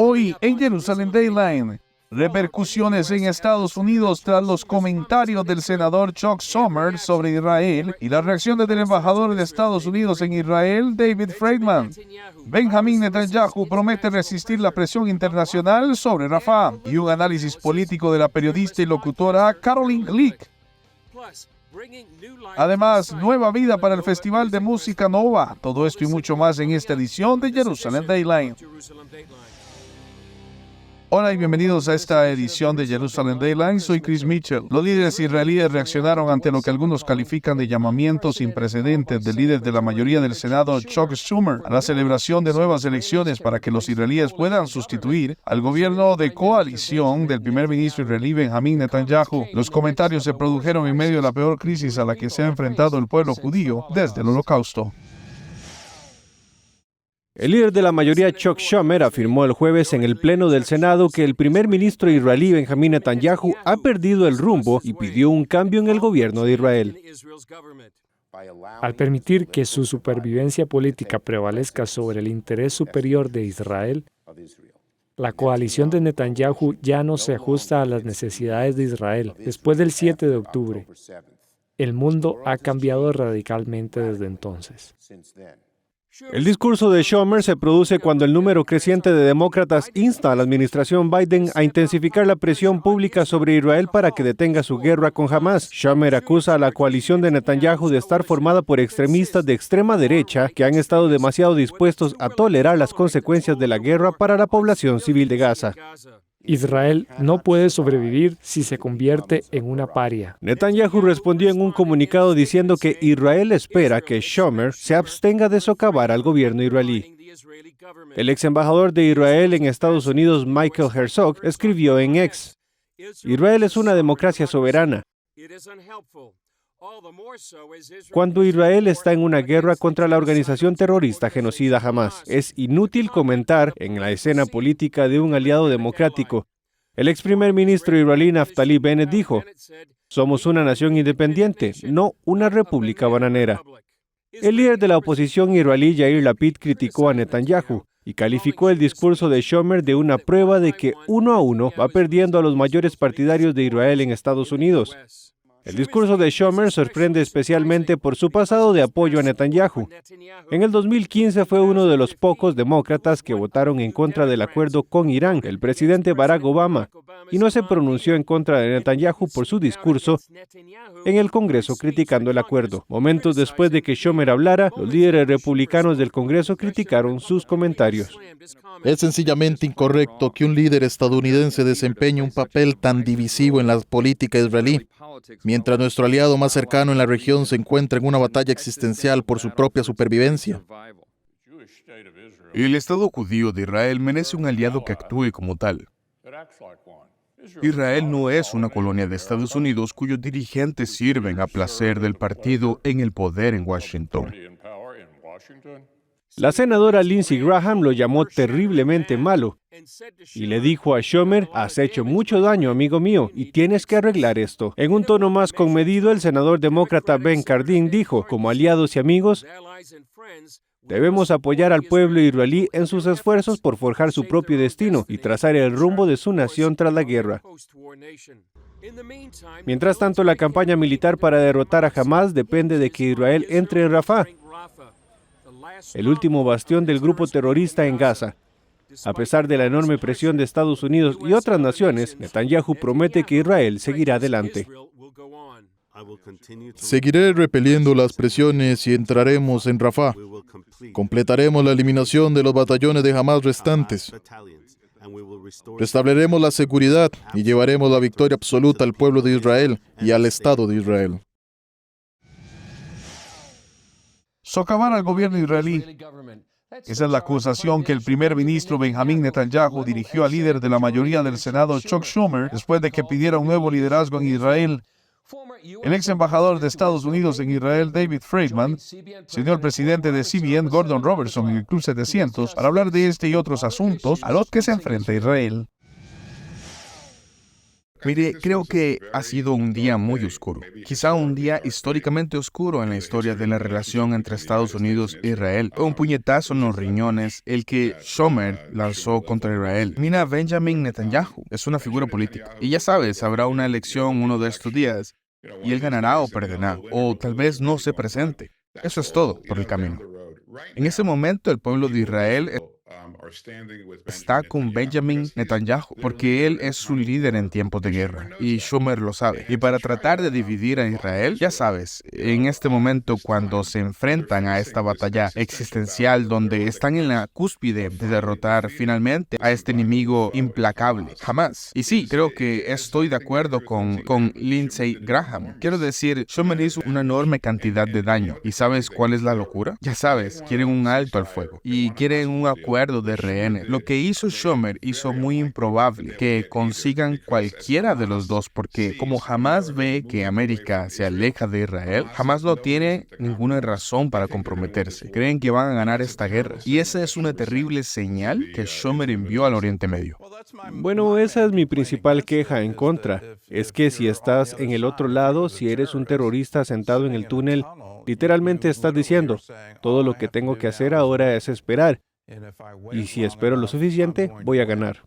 Hoy en Jerusalem Dayline, repercusiones en Estados Unidos tras los comentarios del senador Chuck Schumer sobre Israel y las reacciones del embajador de Estados Unidos en Israel, David Friedman. Benjamin Netanyahu promete resistir la presión internacional sobre Rafah y un análisis político de la periodista y locutora Caroline Glick. Además, nueva vida para el Festival de Música Nova. Todo esto y mucho más en esta edición de Jerusalem Dayline. Hola y bienvenidos a esta edición de Jerusalem Dayline. Soy Chris Mitchell. Los líderes israelíes reaccionaron ante lo que algunos califican de llamamiento sin precedentes del líder de la mayoría del Senado, Chuck Schumer, a la celebración de nuevas elecciones para que los israelíes puedan sustituir al gobierno de coalición del primer ministro israelí Benjamin Netanyahu. Los comentarios se produjeron en medio de la peor crisis a la que se ha enfrentado el pueblo judío desde el Holocausto. El líder de la mayoría, Chuck Schumer, afirmó el jueves en el Pleno del Senado que el primer ministro israelí Benjamin Netanyahu ha perdido el rumbo y pidió un cambio en el gobierno de Israel. Al permitir que su supervivencia política prevalezca sobre el interés superior de Israel, la coalición de Netanyahu ya no se ajusta a las necesidades de Israel. Después del 7 de octubre, el mundo ha cambiado radicalmente desde entonces. El discurso de Schumer se produce cuando el número creciente de demócratas insta a la administración Biden a intensificar la presión pública sobre Israel para que detenga su guerra con Hamas. Schumer acusa a la coalición de Netanyahu de estar formada por extremistas de extrema derecha que han estado demasiado dispuestos a tolerar las consecuencias de la guerra para la población civil de Gaza. Israel no puede sobrevivir si se convierte en una paria. Netanyahu respondió en un comunicado diciendo que Israel espera que Schumer se abstenga de socavar al gobierno israelí. El ex embajador de Israel en Estados Unidos, Michael Herzog, escribió en X: Israel es una democracia soberana. Cuando Israel está en una guerra contra la organización terrorista genocida Hamas, es inútil comentar en la escena política de un aliado democrático. El ex primer ministro israelí Naftali Bennett dijo: somos una nación independiente, no una república bananera. El líder de la oposición israelí Yair Lapid criticó a Netanyahu y calificó el discurso de Schumer de una prueba de que 1-1 va perdiendo a los mayores partidarios de Israel en Estados Unidos. El discurso de Schumer sorprende especialmente por su pasado de apoyo a Netanyahu. En el 2015 fue uno de los pocos demócratas que votaron en contra del acuerdo con Irán, el presidente Barack Obama, y no se pronunció en contra de Netanyahu por su discurso en el Congreso criticando el acuerdo. Momentos después de que Schumer hablara, los líderes republicanos del Congreso criticaron sus comentarios. Es sencillamente incorrecto que un líder estadounidense desempeñe un papel tan divisivo en la política israelí, mientras nuestro aliado más cercano en la región se encuentra en una batalla existencial por su propia supervivencia. El Estado judío de Israel merece un aliado que actúe como tal. Israel no es una colonia de Estados Unidos cuyos dirigentes sirven a placer del partido en el poder en Washington. La senadora Lindsey Graham lo llamó terriblemente malo y le dijo a Schumer: has hecho mucho daño, amigo mío, y tienes que arreglar esto. En un tono más conmedido, el senador demócrata Ben Cardin dijo: como aliados y amigos, debemos apoyar al pueblo israelí en sus esfuerzos por forjar su propio destino y trazar el rumbo de su nación tras la guerra. Mientras tanto, la campaña militar para derrotar a Hamas depende de que Israel entre en Rafah, el último bastión del grupo terrorista en Gaza. A pesar de la enorme presión de Estados Unidos y otras naciones, Netanyahu promete que Israel seguirá adelante. Seguiré repeliendo las presiones y entraremos en Rafah. Completaremos la eliminación de los batallones de Hamas restantes. Restableceremos la seguridad y llevaremos la victoria absoluta al pueblo de Israel y al Estado de Israel. Socavar al gobierno israelí. Esa es la acusación que el primer ministro Benjamin Netanyahu dirigió al líder de la mayoría del Senado, Chuck Schumer, después de que pidiera un nuevo liderazgo en Israel. El ex embajador de Estados Unidos en Israel, David Friedman, se unió al presidente de CBN, Gordon Robertson, en el Club 700 para hablar de este y otros asuntos a los que se enfrenta Israel. Mire, creo que ha sido un día muy oscuro, quizá un día históricamente oscuro en la historia de la relación entre Estados Unidos e Israel. Fue un puñetazo en los riñones el que Schumer lanzó contra Israel. Mira, Benjamin Netanyahu es una figura política. Y ya sabes, habrá una elección uno de estos días y él ganará o perderá, o tal vez no se presente. Eso es todo por el camino. En ese momento, el pueblo de Israel está con Benjamin Netanyahu, porque él es su líder en tiempos de guerra, y Schumer lo sabe. Y para tratar de dividir a Israel, ya sabes, en este momento cuando se enfrentan a esta batalla existencial donde están en la cúspide de derrotar finalmente a este enemigo implacable, Hamas. Y sí, creo que estoy de acuerdo con Lindsey Graham. Quiero decir, Schumer hizo una enorme cantidad de daño. ¿Y sabes cuál es la locura? Ya sabes, quieren un alto al fuego y quieren un acuerdo de rehenes. Lo que hizo Schumer hizo muy improbable que consigan cualquiera de los dos, porque como Hamas ve que América se aleja de Israel, Hamas no tiene ninguna razón para comprometerse. Creen que van a ganar esta guerra. Y esa es una terrible señal que Schumer envió al Oriente Medio. Bueno, esa es mi principal queja en contra. Es que si estás en el otro lado, si eres un terrorista sentado en el túnel, literalmente estás diciendo, todo lo que tengo que hacer ahora es esperar. Y si espero lo suficiente, voy a ganar.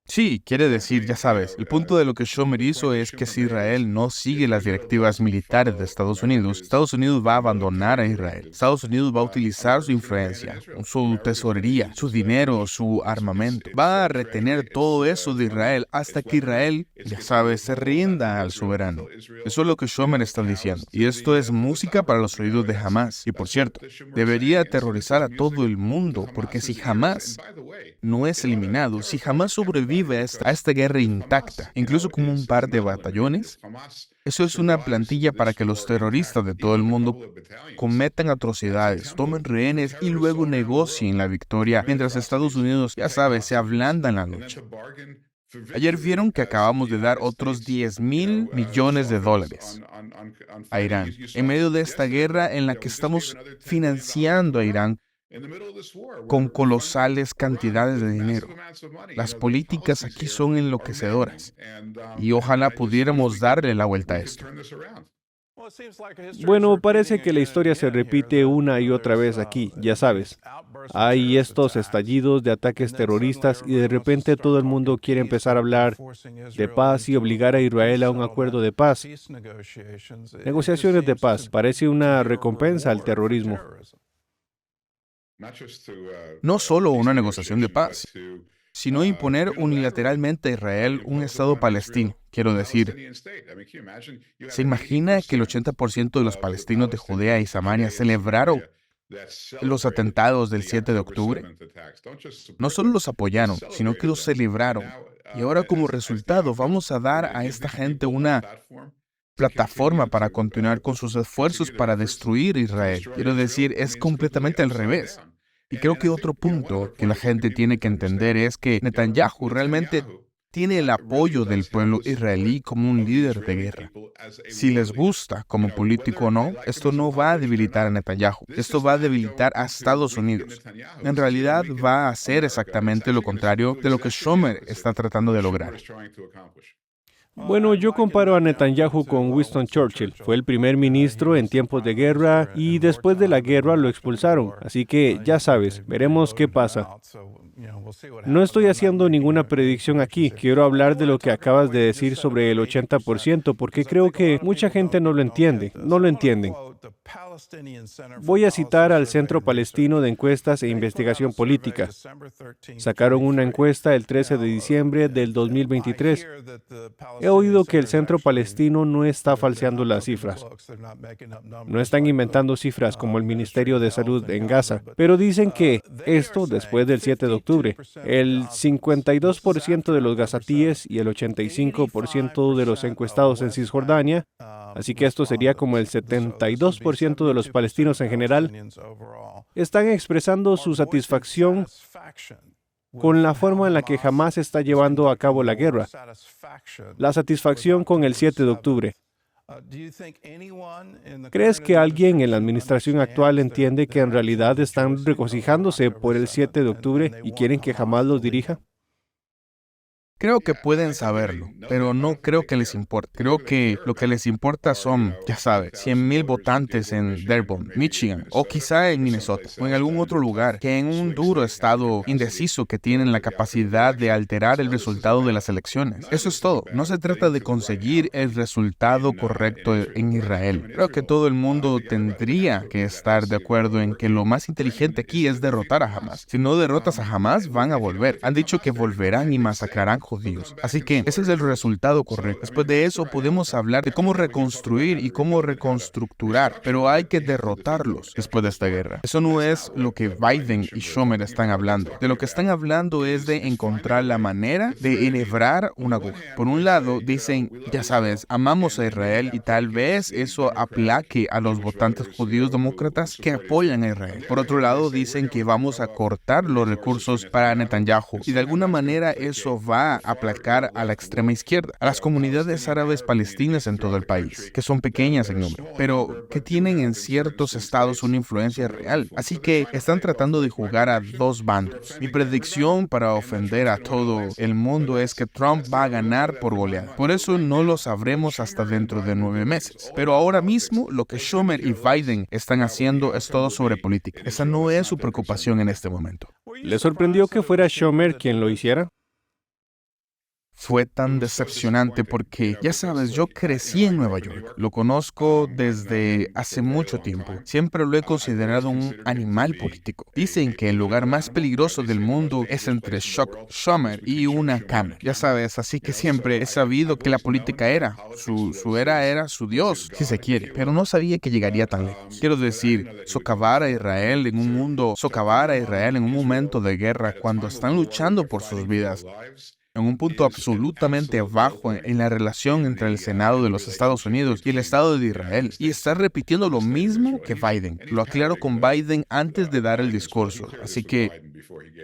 Sí, quiere decir, ya sabes, el punto de lo que Schumer hizo es que si Israel no sigue las directivas militares de Estados Unidos va a abandonar a Israel. Estados Unidos va a utilizar su influencia, su tesorería, su dinero, su armamento. Va a retener todo eso de Israel hasta que Israel, ya sabes, se rinda al soberano. Eso es lo que Schumer está diciendo. Y esto es música para los oídos de Hamas. Y por cierto, debería aterrorizar a todo el mundo, porque si Hamas no es eliminado, si Hamas sobrevive a esta guerra intacta, incluso con un par de batallones, eso es una plantilla para que los terroristas de todo el mundo cometan atrocidades, tomen rehenes y luego negocien la victoria, mientras Estados Unidos, ya sabes, se ablanda en la lucha. Ayer vieron que acabamos de dar otros $10,000 millones a Irán, en medio de esta guerra en la que estamos financiando a Irán con colosales cantidades de dinero. Las políticas aquí son enloquecedoras y ojalá pudiéramos darle la vuelta a esto. Bueno, parece que la historia se repite una y otra vez aquí, ya sabes. Hay estos estallidos de ataques terroristas y de repente todo el mundo quiere empezar a hablar de paz y obligar a Israel a un acuerdo de paz. Negociaciones de paz parece una recompensa al terrorismo. No solo una negociación de paz, sino imponer unilateralmente a Israel un Estado palestino. Quiero decir, ¿se imagina que el 80% de los palestinos de Judea y Samaria celebraron los atentados del 7 de octubre? No solo los apoyaron, sino que los celebraron. Y ahora como resultado vamos a dar a esta gente una plataforma para continuar con sus esfuerzos para destruir Israel. Quiero decir, es completamente al revés. Y creo que otro punto que la gente tiene que entender es que Netanyahu realmente tiene el apoyo del pueblo israelí como un líder de guerra. Si les gusta como político o no, esto no va a debilitar a Netanyahu. Esto va a debilitar a Estados Unidos. En realidad va a hacer exactamente lo contrario de lo que Schumer está tratando de lograr. Bueno, yo comparo a Netanyahu con Winston Churchill. Fue el primer ministro en tiempos de guerra y después de la guerra lo expulsaron. Así que ya sabes, veremos qué pasa. No estoy haciendo ninguna predicción aquí. Quiero hablar de lo que acabas de decir sobre el 80% porque creo que mucha gente no lo entiende. No lo entienden. Voy a citar al Centro Palestino de Encuestas e Investigación Política. Sacaron una encuesta el 13 de diciembre del 2023. He oído que el Centro Palestino no está falseando las cifras. No están inventando cifras como el Ministerio de Salud en Gaza, pero dicen que esto después del 7 de octubre, el 52% de los gazatíes y el 85% de los encuestados en Cisjordania, así que esto sería como el 72% de los palestinos en general, están expresando su satisfacción con la forma en la que Hamas está llevando a cabo la guerra, la satisfacción con el 7 de octubre. ¿Crees que alguien en la administración actual entiende que en realidad están regocijándose por el 7 de octubre y quieren que Hamas los dirija? Creo que pueden saberlo, pero no creo que les importe. Creo que lo que les importa son, ya sabes, 100,000 votantes en Dearborn, Michigan, o quizá en Minnesota, o en algún otro lugar, que en un duro estado indeciso que tienen la capacidad de alterar el resultado de las elecciones. Eso es todo. No se trata de conseguir el resultado correcto en Israel. Creo que todo el mundo tendría que estar de acuerdo en que lo más inteligente aquí es derrotar a Hamás. Si no derrotas a Hamás, van a volver. Han dicho que volverán y masacrarán judíos. Así que ese es el resultado correcto. Después de eso podemos hablar de cómo reconstruir y cómo reconstructurar, pero hay que derrotarlos después de esta guerra. Eso no es lo que Biden y Schumer están hablando. De lo que están hablando es de encontrar la manera de enhebrar una aguja. Por un lado dicen, ya sabes, amamos a Israel y tal vez eso aplaque a los votantes judíos demócratas que apoyan a Israel. Por otro lado dicen que vamos a cortar los recursos para Netanyahu y de alguna manera eso va a aplacar a la extrema izquierda, a las comunidades árabes palestinas en todo el país, que son pequeñas en número, pero que tienen en ciertos estados una influencia real. Así que están tratando de jugar a dos bandos. Mi predicción para ofender a todo el mundo es que Trump va a ganar por goleada. Por eso no lo sabremos hasta dentro de 9 meses. Pero ahora mismo lo que Schumer y Biden están haciendo es todo sobre política. Esa no es su preocupación en este momento. ¿Le sorprendió que fuera Schumer quien lo hiciera? Fue tan decepcionante porque, ya sabes, yo crecí en Nueva York. Lo conozco desde hace mucho tiempo. Siempre lo he considerado un animal político. Dicen que el lugar más peligroso del mundo es entre Chuck Schumer y una cama. Ya sabes, así que siempre he sabido que la política era. Su era su Dios, si se quiere. Pero no sabía que llegaría tan lejos. Quiero decir, socavar a Israel en un momento de guerra cuando están luchando por sus vidas. En un punto absolutamente bajo en la relación entre el Senado de los Estados Unidos y el Estado de Israel. Y está repitiendo lo mismo que Biden. Lo aclaro con Biden antes de dar el discurso. Así que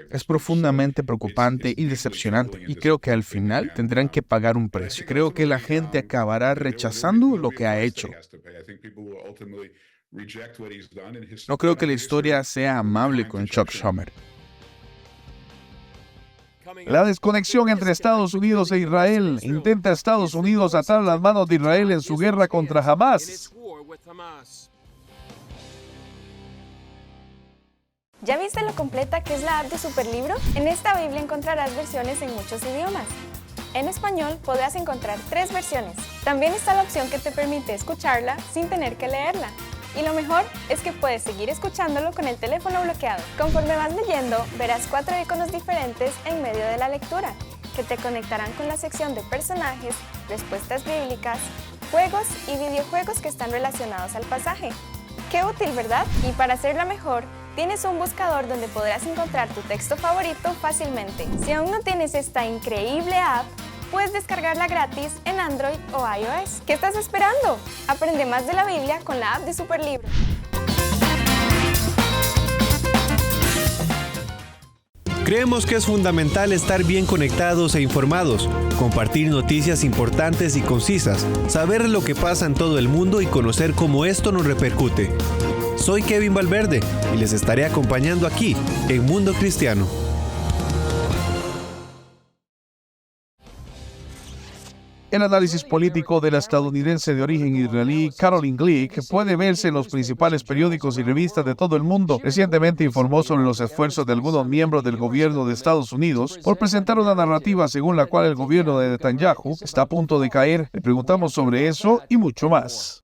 es profundamente preocupante y decepcionante. Y creo que al final tendrán que pagar un precio. Creo que la gente acabará rechazando lo que ha hecho. No creo que la historia sea amable con Chuck Schumer. La desconexión entre Estados Unidos e Israel. ¿Intenta Estados Unidos atar las manos de Israel en su guerra contra Hamás? ¿Ya viste lo completa que es la app de Superlibro? En esta Biblia encontrarás versiones en muchos idiomas. En español podrás encontrar 3 versiones. También está la opción que te permite escucharla sin tener que leerla. Y lo mejor es que puedes seguir escuchándolo con el teléfono bloqueado. Conforme vas leyendo, verás 4 iconos diferentes en medio de la lectura, que te conectarán con la sección de personajes, respuestas bíblicas, juegos y videojuegos que están relacionados al pasaje. ¡Qué útil!, ¿verdad? Y para hacerla mejor, tienes un buscador donde podrás encontrar tu texto favorito fácilmente. Si aún no tienes esta increíble app, puedes descargarla gratis en Android o iOS. ¿Qué estás esperando? Aprende más de la Biblia con la app de Superlibro. Creemos que es fundamental estar bien conectados e informados, compartir noticias importantes y concisas, saber lo que pasa en todo el mundo y conocer cómo esto nos repercute. Soy Kevin Valverde y les estaré acompañando aquí en Mundo Cristiano. El análisis político de la estadounidense de origen israelí Caroline Glick puede verse en los principales periódicos y revistas de todo el mundo. Recientemente informó sobre los esfuerzos de algunos miembros del gobierno de Estados Unidos por presentar una narrativa según la cual el gobierno de Netanyahu está a punto de caer. Le preguntamos sobre eso y mucho más.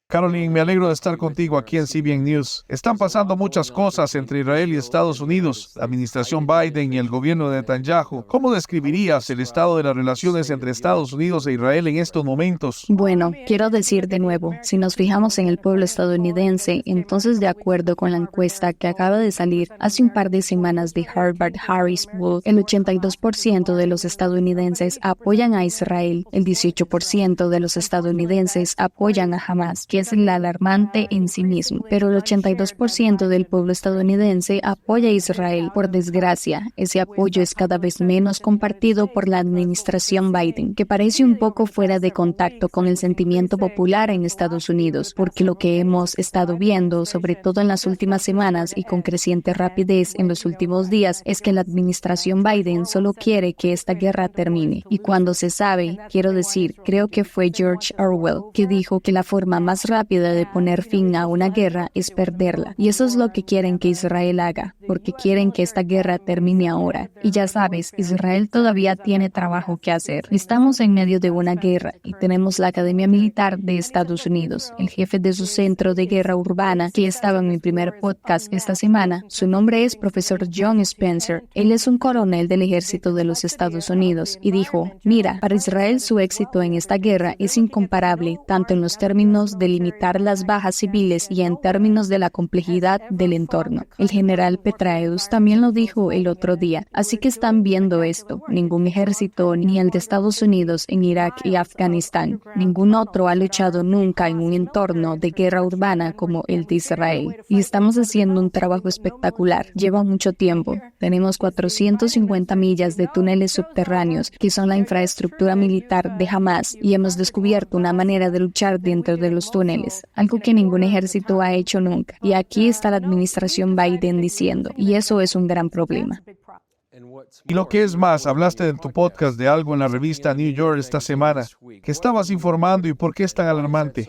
Caroline, me alegro de estar contigo aquí en CBN News. Están pasando muchas cosas entre Israel y Estados Unidos, la administración Biden y el gobierno de Netanyahu. ¿Cómo describirías el estado de las relaciones entre Estados Unidos e Israel en estos momentos? Bueno, quiero decir de nuevo, si nos fijamos en el pueblo estadounidense, entonces de acuerdo con la encuesta que acaba de salir hace un par de semanas de Harvard-Harris Poll, el 82% de los estadounidenses apoyan a Israel, el 18% de los estadounidenses apoyan a Hamás. es el alarmante en sí mismo. Pero el 82% del pueblo estadounidense apoya a Israel. Por desgracia, ese apoyo es cada vez menos compartido por la administración Biden, que parece un poco fuera de contacto con el sentimiento popular en Estados Unidos, porque lo que hemos estado viendo, sobre todo en las últimas semanas y con creciente rapidez en los últimos días, es que la administración Biden solo quiere que esta guerra termine. Y cuando se sabe, quiero decir, creo que fue George Orwell que dijo que la forma más rápida de poner fin a una guerra es perderla. Y eso es lo que quieren que Israel haga, porque quieren que esta guerra termine ahora. Y ya sabes, Israel todavía tiene trabajo que hacer. Estamos en medio de una guerra y tenemos la Academia Militar de Estados Unidos. El jefe de su centro de guerra urbana, que estaba en mi primer podcast esta semana, su nombre es profesor John Spencer. Él es un coronel del ejército de los Estados Unidos y dijo, mira, para Israel su éxito en esta guerra es incomparable, tanto en los términos de limitar las bajas civiles y en términos de la complejidad del entorno. El general Petraeus también lo dijo el otro día, así que están viendo esto. Ningún ejército, ni el de Estados Unidos en Irak y Afganistán, ningún otro ha luchado nunca en un entorno de guerra urbana como el de Israel. Y estamos haciendo un trabajo espectacular. Lleva mucho tiempo. Tenemos 450 millas de túneles subterráneos, que son la infraestructura militar de Hamas, y hemos descubierto una manera de luchar dentro de los túneles, algo que ningún ejército ha hecho nunca. Y aquí está la administración Biden diciendo, y eso es un gran problema. Y lo que es más, hablaste en tu podcast de algo en la revista New York esta semana. ¿Qué estabas informando y por qué es tan alarmante?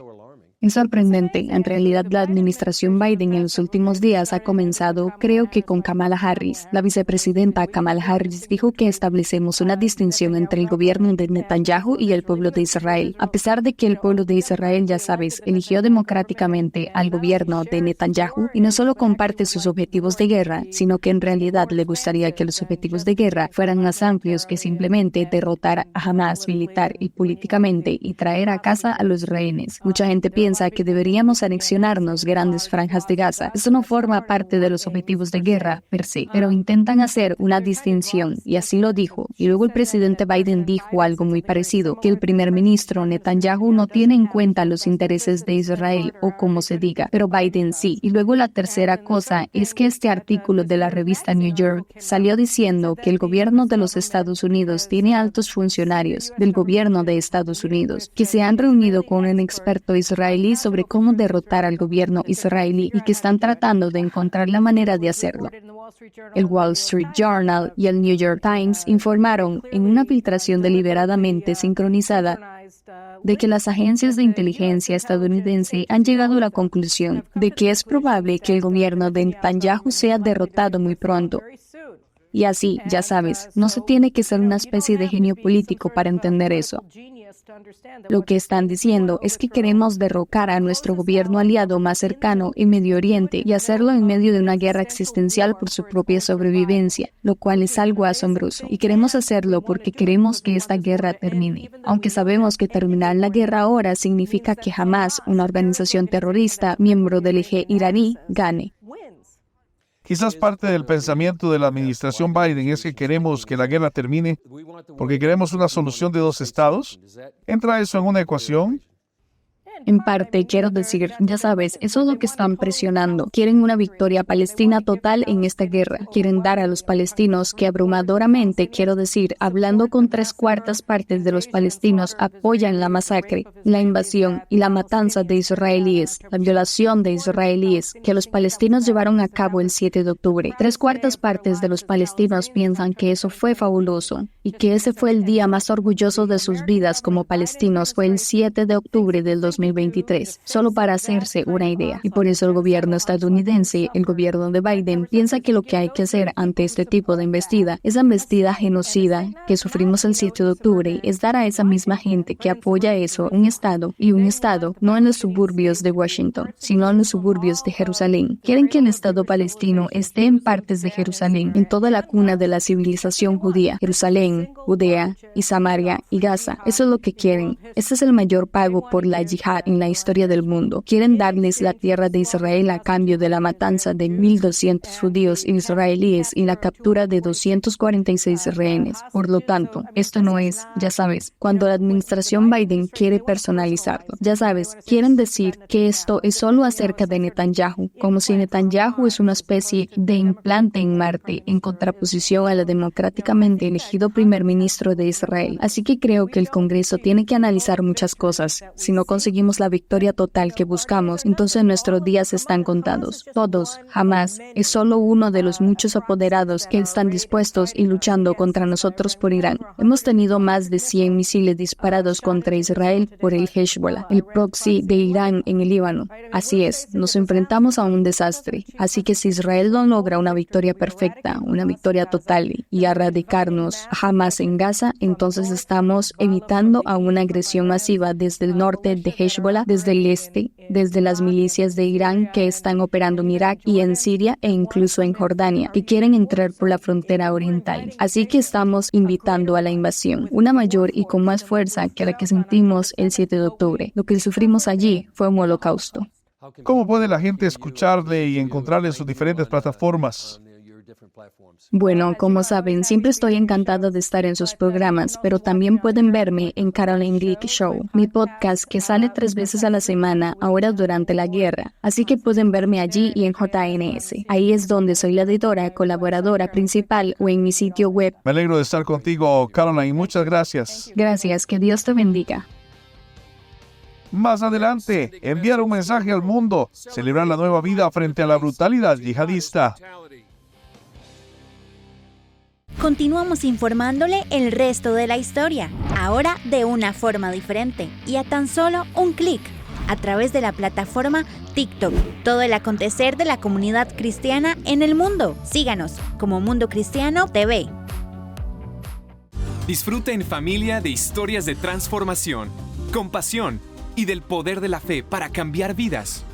Es sorprendente. En realidad, la administración Biden en los últimos días ha comenzado, creo que con Kamala Harris. La vicepresidenta Kamala Harris dijo que establecemos una distinción entre el gobierno de Netanyahu y el pueblo de Israel. A pesar de que el pueblo de Israel, ya sabes, eligió democráticamente al gobierno de Netanyahu y no solo comparte sus objetivos de guerra, sino que en realidad le gustaría que los objetivos de guerra fueran más amplios que simplemente derrotar a Hamas militar y políticamente y traer a casa a los rehenes. Mucha gente piensa que deberíamos anexionarnos grandes franjas de Gaza. Eso no forma parte de los objetivos de guerra per se, pero intentan hacer una distinción y así lo dijo. Y luego el presidente Biden dijo algo muy parecido, que el primer ministro Netanyahu no tiene en cuenta los intereses de Israel o como se diga, pero Biden sí. Y luego la tercera cosa es que este artículo de la revista New York salió diciendo que el gobierno de los Estados Unidos tiene altos funcionarios del gobierno de Estados Unidos que se han reunido con un experto israelí sobre cómo derrotar al gobierno israelí y que están tratando de encontrar la manera de hacerlo. El Wall Street Journal y el New York Times informaron en una filtración deliberadamente sincronizada de que las agencias de inteligencia estadounidense han llegado a la conclusión de que es probable que el gobierno de Netanyahu sea derrotado muy pronto. Y así, ya sabes, no se tiene que ser una especie de genio político para entender eso. Lo que están diciendo es que queremos derrocar a nuestro gobierno aliado más cercano en Medio Oriente y hacerlo en medio de una guerra existencial por su propia sobrevivencia, lo cual es algo asombroso. Y queremos hacerlo porque queremos que esta guerra termine. Aunque sabemos que terminar la guerra ahora significa que jamás una organización terrorista, miembro del eje iraní, gane. Quizás parte del pensamiento de la administración Biden es que queremos que la guerra termine porque queremos una solución de dos estados. ¿Entra eso en una ecuación? En parte, quiero decir, ya sabes, eso es lo que están presionando. Quieren una victoria palestina total en esta guerra. Quieren dar a los palestinos que abrumadoramente, quiero decir, hablando con 3/4 partes de los palestinos, apoyan la masacre, la invasión y la matanza de israelíes, la violación de israelíes que los palestinos llevaron a cabo el 7 de octubre. 3/4 partes de los palestinos piensan que eso fue fabuloso y que ese fue el día más orgulloso de sus vidas como palestinos, fue el 7 de octubre del 2023, solo para hacerse una idea. Y por eso el gobierno estadounidense, el gobierno de Biden, piensa que lo que hay que hacer ante este tipo de embestida, esa embestida genocida que sufrimos el 7 de octubre, es dar a esa misma gente que apoya eso un estado, y un estado no en los suburbios de Washington, sino en los suburbios de Jerusalén. Quieren que el estado palestino esté en partes de Jerusalén, en toda la cuna de la civilización judía, Jerusalén, Judea y Samaria y Gaza. Eso es lo que quieren. Ese es el mayor pago por la yihad jihad en la historia del mundo. Quieren darles la tierra de Israel a cambio de la matanza de 1.200 judíos israelíes y la captura de 246 rehenes. Por lo tanto, esto no es, ya sabes, cuando la administración Biden quiere personalizarlo. Ya sabes, quieren decir que esto es solo acerca de Netanyahu, como si Netanyahu es una especie de implante en Marte, en contraposición a la democráticamente elegido primer ministro de Israel. Así que creo que el Congreso tiene que analizar muchas cosas. Si no conseguimos la victoria total que buscamos, entonces nuestros días están contados. Todos, jamás, es solo uno de los muchos apoderados que están dispuestos y luchando contra nosotros por Irán. Hemos tenido más de 100 misiles disparados contra Israel por el Hezbollah, el proxy de Irán en el Líbano. Así es, nos enfrentamos a un desastre. Así que si Israel no logra una victoria perfecta, una victoria total y erradicarnos jamás en Gaza, entonces estamos evitando a una agresión masiva desde el norte de Hezbollah, desde el este, desde las milicias de Irán que están operando en Irak y en Siria e incluso en Jordania, que quieren entrar por la frontera oriental. Así que estamos invitando a la invasión, una mayor y con más fuerza que la que sentimos el 7 de octubre. Lo que sufrimos allí fue un holocausto. ¿Cómo puede la gente escucharle y encontrarle en sus diferentes plataformas? Bueno, como saben, siempre estoy encantada de estar en sus programas, pero también pueden verme en Caroline Glick Show, mi podcast que sale 3 veces a la semana, ahora durante la guerra. Así que pueden verme allí y en JNS. Ahí es donde soy la editora, colaboradora principal o en mi sitio web. Me alegro de estar contigo, Caroline. Muchas gracias. Gracias, que Dios te bendiga. Más adelante, enviar un mensaje al mundo, celebrar la nueva vida frente a la brutalidad yihadista. Continuamos informándole el resto de la historia, ahora de una forma diferente y a tan solo un clic, a través de la plataforma TikTok. Todo el acontecer de la comunidad cristiana en el mundo. Síganos como Mundo Cristiano TV. Disfruta en familia de historias de transformación, compasión y del poder de la fe para cambiar vidas.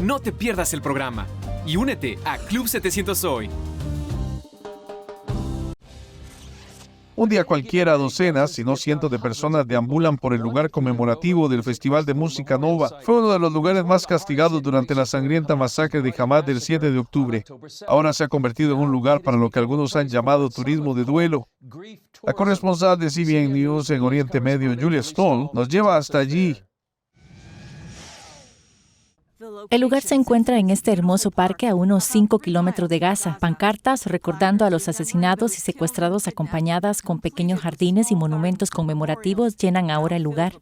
No te pierdas el programa y únete a Club 700 Hoy. Un día cualquiera, docenas, si no cientos de personas deambulan por el lugar conmemorativo del Festival de Música Nova. Fue uno de los lugares más castigados durante la sangrienta masacre de Hamas del 7 de octubre. Ahora se ha convertido en un lugar para lo que algunos han llamado turismo de duelo. La corresponsal de CBN News en Oriente Medio, Julia Stoll, nos lleva hasta allí. El lugar se encuentra en este hermoso parque a unos 5 kilómetros de Gaza. Pancartas recordando a los asesinados y secuestrados acompañadas con pequeños jardines y monumentos conmemorativos llenan ahora el lugar.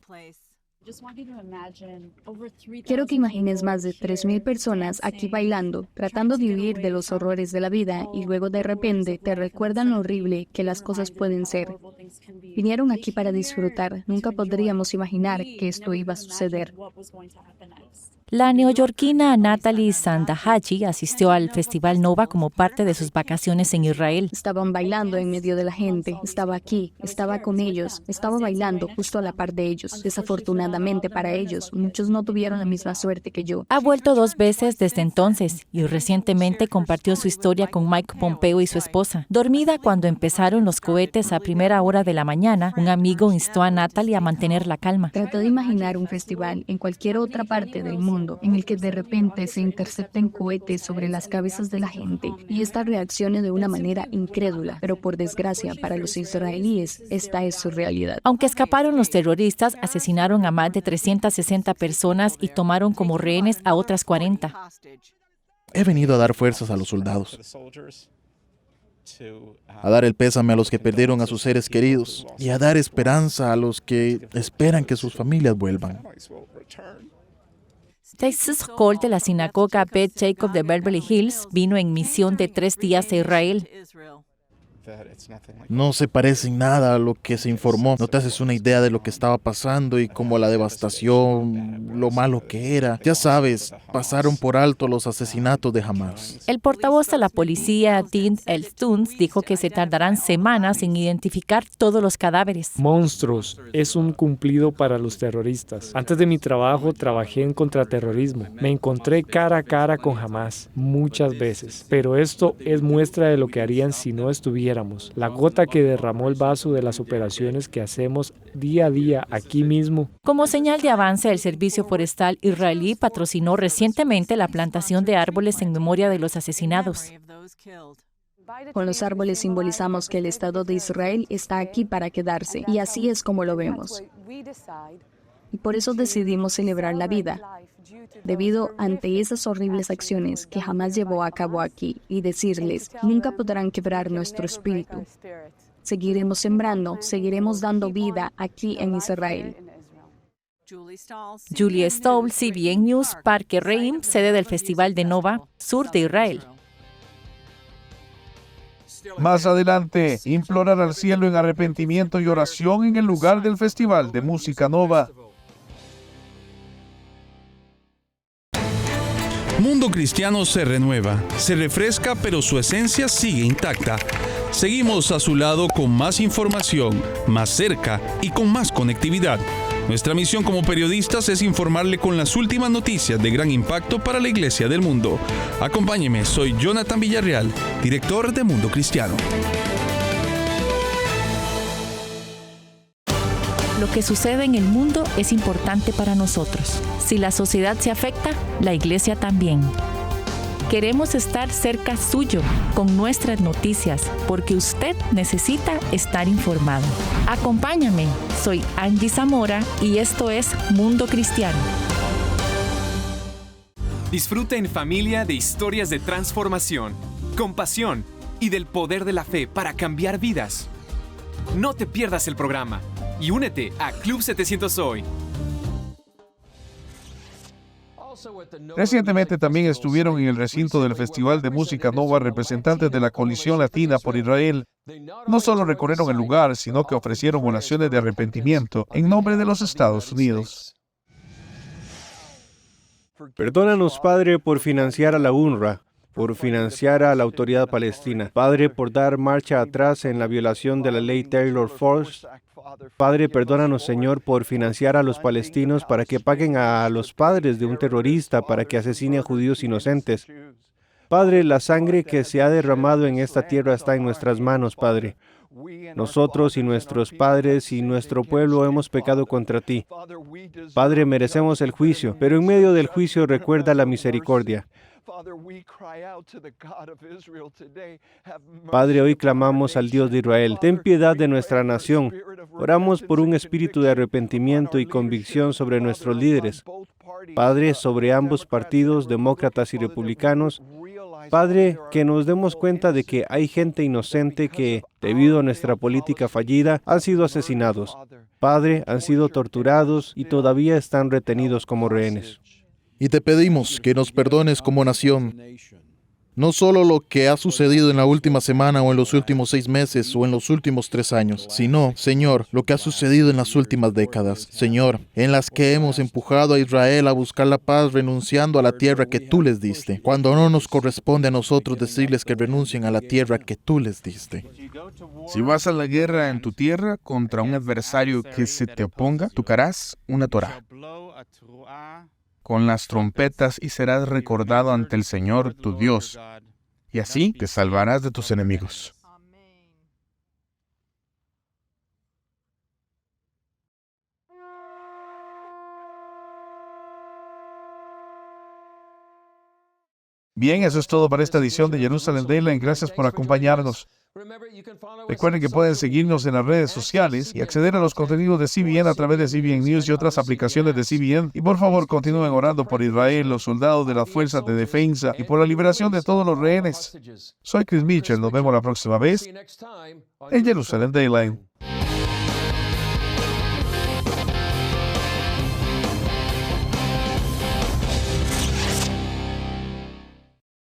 Quiero que imagines más de 3,000 personas aquí bailando, tratando de huir de los horrores de la vida y luego de repente te recuerdan lo horrible que las cosas pueden ser. Vinieron aquí para disfrutar. Nunca podríamos imaginar que esto iba a suceder. La neoyorquina Natalie Sandahaji asistió al Festival Nova como parte de sus vacaciones en Israel. Estaban bailando en medio de la gente. Estaba aquí, estaba con ellos, estaba bailando justo a la par de ellos. Desafortunadamente para ellos, muchos no tuvieron la misma suerte que yo. Ha vuelto 2 veces desde entonces y recientemente compartió su historia con Mike Pompeo y su esposa. Dormida cuando empezaron los cohetes a primera hora de la mañana, un amigo instó a Natalie a mantener la calma. Traté de imaginar un festival en cualquier otra parte del mundo en el que de repente se intercepten cohetes sobre las cabezas de la gente y esta reaccione de una manera incrédula, pero por desgracia para los israelíes esta es su realidad. Aunque escaparon los terroristas, asesinaron a más de 360 personas y tomaron como rehenes a otras 40. He venido a dar fuerzas a los soldados, a dar el pésame a los que perdieron a sus seres queridos y a dar esperanza a los que esperan que sus familias vuelvan. Texas Cole de la sinagoga Beth Jacob de Beverly Hills vino en misión de 3 días a Israel. No se parece en nada a lo que se informó. No te haces una idea de lo que estaba pasando y como la devastación, lo malo que era. Ya sabes, pasaron por alto los asesinatos de Hamas. El portavoz de la policía, Dean Elstuns, dijo que se tardarán semanas en identificar todos los cadáveres. Monstruos, es un cumplido para los terroristas. Antes de mi trabajo, trabajé en contraterrorismo. Me encontré cara a cara con Hamas muchas veces, pero esto es muestra de lo que harían si no estuvieran hiciéramos, la gota que derramó el vaso de las operaciones que hacemos día a día aquí mismo. Como señal de avance, el Servicio Forestal israelí patrocinó recientemente la plantación de árboles en memoria de los asesinados. Con los árboles simbolizamos que el Estado de Israel está aquí para quedarse, y así es como lo vemos. Y por eso decidimos celebrar la vida, debido ante esas horribles acciones que jamás llevó a cabo aquí, y decirles, nunca podrán quebrar nuestro espíritu. Seguiremos sembrando, seguiremos dando vida aquí en Israel. Julie Stahl, CBN News, Parque Reim, sede del Festival de Nova, sur de Israel. Más adelante, implorar al cielo en arrepentimiento y oración en el lugar del Festival de Música Nova. Mundo Cristiano se renueva, se refresca, pero su esencia sigue intacta. Seguimos a su lado con más información, más cerca y con más conectividad. Nuestra misión como periodistas es informarle con las últimas noticias de gran impacto para la Iglesia del mundo. Acompáñeme, soy Jonathan Villarreal, director de Mundo Cristiano. Lo que sucede en el mundo es importante para nosotros. Si la sociedad se afecta, la Iglesia también. Queremos estar cerca suyo con nuestras noticias, porque usted necesita estar informado. Acompáñame, soy Angie Zamora y esto es Mundo Cristiano. Disfruta en familia de historias de transformación, compasión y del poder de la fe para cambiar vidas. No te pierdas el programa y únete a Club 700 Hoy. Recientemente también estuvieron en el recinto del Festival de Música Nova representantes de la Coalición Latina por Israel. No solo recorrieron el lugar, sino que ofrecieron oraciones de arrepentimiento en nombre de los Estados Unidos. Perdónanos, Padre, por financiar a la UNRWA, por financiar a la Autoridad Palestina. Padre, por dar marcha atrás en la violación de la ley Taylor-Force. Padre, perdónanos, Señor, por financiar a los palestinos para que paguen a los padres de un terrorista para que asesine a judíos inocentes. Padre, la sangre que se ha derramado en esta tierra está en nuestras manos, Padre. Nosotros y nuestros padres y nuestro pueblo hemos pecado contra ti. Padre, merecemos el juicio, pero en medio del juicio recuerda la misericordia. Padre, hoy clamamos al Dios de Israel. Ten piedad de nuestra nación. Oramos por un espíritu de arrepentimiento y convicción sobre nuestros líderes. Padre, sobre ambos partidos, demócratas y republicanos. Padre, que nos demos cuenta de que hay gente inocente que, debido a nuestra política fallida, han sido asesinados. Padre, han sido torturados y todavía están retenidos como rehenes. Y te pedimos que nos perdones como nación, no solo lo que ha sucedido en la última semana o en los últimos 6 meses o en los últimos 3 años, sino, Señor, lo que ha sucedido en las últimas décadas, Señor, en las que hemos empujado a Israel a buscar la paz renunciando a la tierra que tú les diste, cuando no nos corresponde a nosotros decirles que renuncien a la tierra que tú les diste. Si vas a la guerra en tu tierra contra un adversario que se te oponga, tocarás una Torá con las trompetas y serás recordado ante el Señor tu Dios, y así te salvarás de tus enemigos. Bien, eso es todo para esta edición de Jerusalem Dayline. Gracias por acompañarnos. Recuerden que pueden seguirnos en las redes sociales y acceder a los contenidos de CBN a través de CBN News y otras aplicaciones de CBN. Y por favor, continúen orando por Israel, los soldados de las fuerzas de defensa y por la liberación de todos los rehenes. Soy Chris Mitchell. Nos vemos la próxima vez en Jerusalem Dayline.